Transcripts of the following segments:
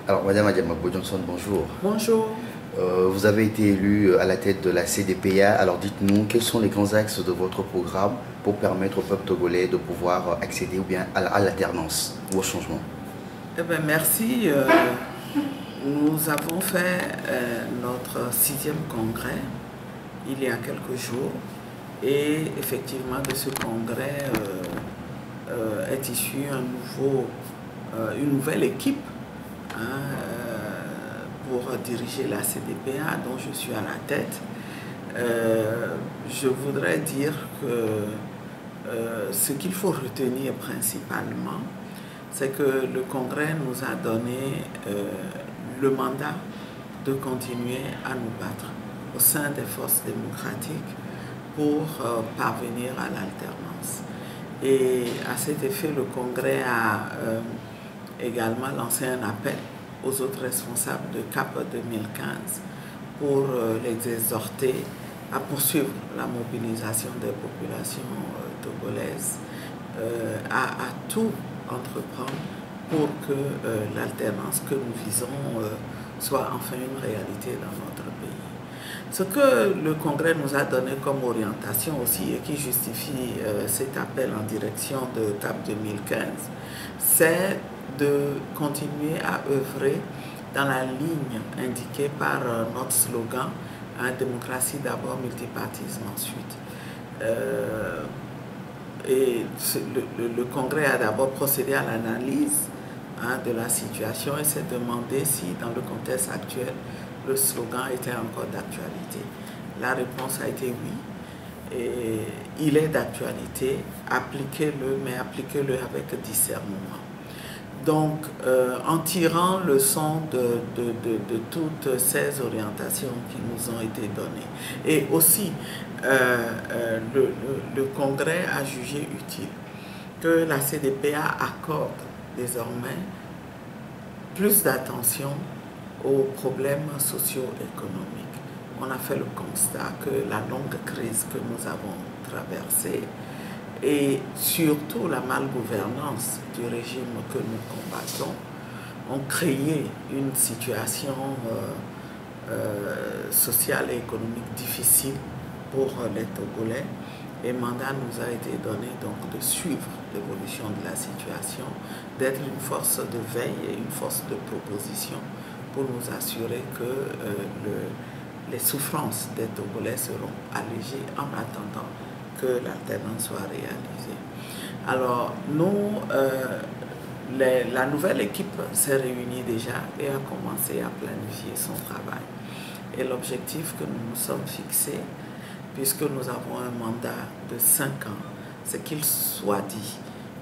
Alors, Madame Adiamabo Johnson, bonjour. Bonjour. Vous avez été élu à la tête de la CDPA. Alors, dites-nous, quels sont les grands axes de votre programme pour permettre au peuple togolais de pouvoir accéder ou bien à l'alternance ou au changement? Eh bien, merci. Nous avons fait notre 6e congrès il y a quelques jours. Et effectivement, de ce congrès est issue une nouvelle équipe pour diriger la CDPA dont je suis à la tête. Je voudrais dire que ce qu'il faut retenir principalement, c'est que le Congrès nous a donné le mandat de continuer à nous battre au sein des forces démocratiques pour parvenir à l'alternance. Et à cet effet, le Congrès a également lancé un appel aux autres responsables de CAP 2015 pour les exhorter à poursuivre la mobilisation des populations togolaises, à tout entreprendre pour que l'alternance que nous visons soit enfin une réalité dans notre pays. Ce que le Congrès nous a donné comme orientation aussi et qui justifie cet appel en direction de CAP 2015, c'est de continuer à œuvrer dans la ligne indiquée par notre slogan « Démocratie d'abord, multipartisme ensuite ». Et le Congrès a d'abord procédé à l'analyse de la situation et s'est demandé si, dans le contexte actuel, le slogan était encore d'actualité. La réponse a été oui. Et il est d'actualité, appliquez-le, mais appliquez-le avec discernement. Donc, en tirant leçon de toutes ces orientations qui nous ont été données. Et aussi, le Congrès a jugé utile que la CDPA accorde désormais plus d'attention aux problèmes socio-économiques. On a fait le constat que la longue crise que nous avons traversée et surtout la malgouvernance du régime que nous combattons ont créé une situation sociale et économique difficile pour les Togolais. Et mandat nous a été donné donc de suivre l'évolution de la situation, d'être une force de veille et une force de proposition pour nous assurer que les souffrances des Togolais seront allégées en attendant que l'alternance soit réalisée. Alors, nous, la nouvelle équipe s'est réunie déjà et a commencé à planifier son travail. Et l'objectif que nous nous sommes fixés, puisque nous avons un mandat de 5 ans, c'est qu'il soit dit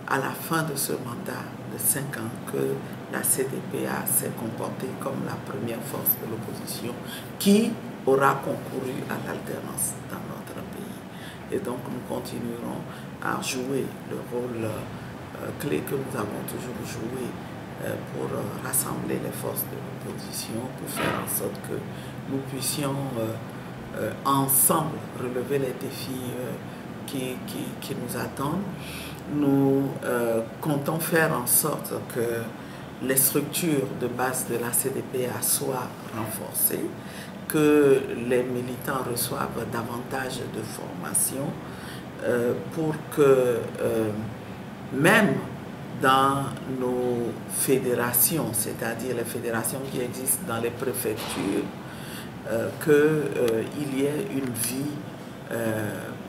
à la fin de ce mandat de 5 ans que la CDPA s'est comportée comme la première force de l'opposition qui aura concouru à l'alternance dans notre pays. Et donc nous continuerons à jouer le rôle clé que nous avons toujours joué pour rassembler les forces de l'opposition, pour faire en sorte que nous puissions ensemble relever les défis qui nous attendent. Nous comptons faire en sorte que les structures de base de la CDPA soient renforcées, que les militants reçoivent davantage de formation pour que même dans nos fédérations, c'est-à-dire les fédérations qui existent dans les préfectures, qu'il y ait une vie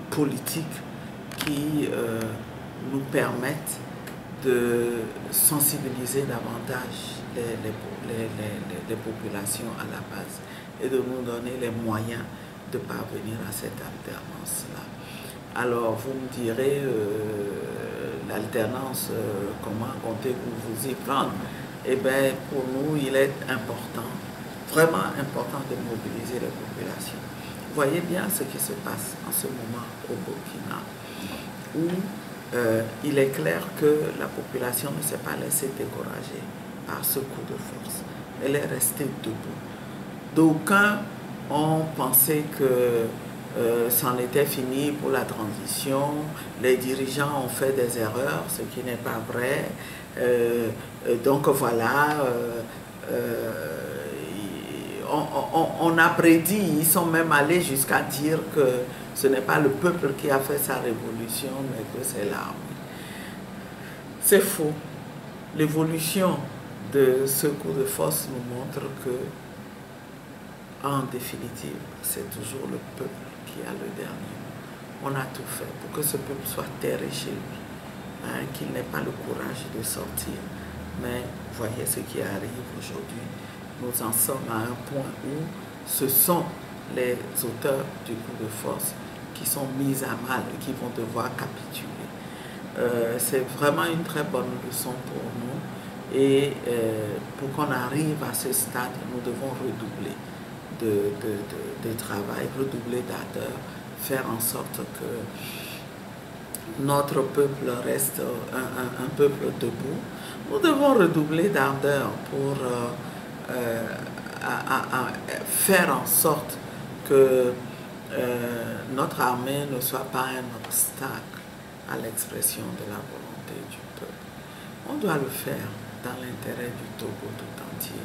politique qui nous permette de sensibiliser davantage les populations à la base et de nous donner les moyens de parvenir à cette alternance-là. Alors, vous me direz, l'alternance, comment comptez-vous vous y prendre? Eh bien, pour nous, il est important, vraiment important de mobiliser les populations. Vous voyez bien ce qui se passe en ce moment au Burkina, où il est clair que la population ne s'est pas laissée décourager par ce coup de force. Elle est restée debout. D'aucuns ont pensé que c'en était fini pour la transition, les dirigeants ont fait des erreurs, ce qui n'est pas vrai. Donc voilà, on a prédit, ils sont même allés jusqu'à dire que ce n'est pas le peuple qui a fait sa révolution, mais que c'est l'armée. C'est faux. L'évolution de ce coup de force nous montre que, en définitive, c'est toujours le peuple qui a le dernier mot. On a tout fait pour que ce peuple soit terré chez lui, hein, qu'il n'ait pas le courage de sortir. Mais voyez ce qui arrive aujourd'hui. Nous en sommes à un point où ce sont les auteurs du coup de force qui sont mis à mal et qui vont devoir capituler. C'est vraiment une très bonne leçon pour nous et pour qu'on arrive à ce stade, nous devons redoubler de travail, redoubler d'ardeur, faire en sorte que notre peuple reste un peuple debout. Nous devons redoubler d'ardeur pour faire en sorte que notre armée ne soit pas un obstacle à l'expression de la volonté du peuple. On doit le faire dans l'intérêt du Togo tout entier,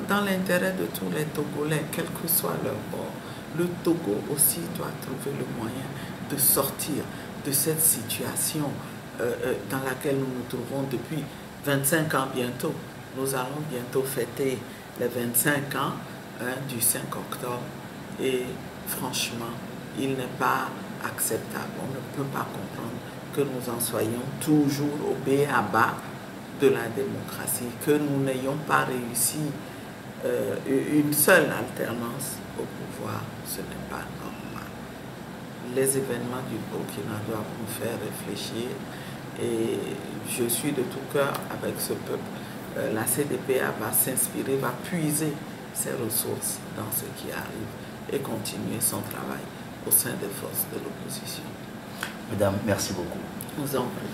dans l'intérêt de tous les Togolais, quel que soit leur bord. Le Togo aussi doit trouver le moyen de sortir de cette situation dans laquelle nous nous trouvons depuis 25 ans bientôt. Nous allons bientôt fêter les 25 ans du 5 octobre et franchement, il n'est pas acceptable. On ne peut pas comprendre que nous en soyons toujours au b.a.-ba de la démocratie, que nous n'ayons pas réussi une seule alternance au pouvoir. Ce n'est pas normal. Les événements du Burkina doivent nous faire réfléchir et je suis de tout cœur avec ce peuple. La CDPA va s'inspirer, va puiser ses ressources dans ce qui arrive et continuer son travail au sein des forces de l'opposition. Madame, merci beaucoup. Nous en prie.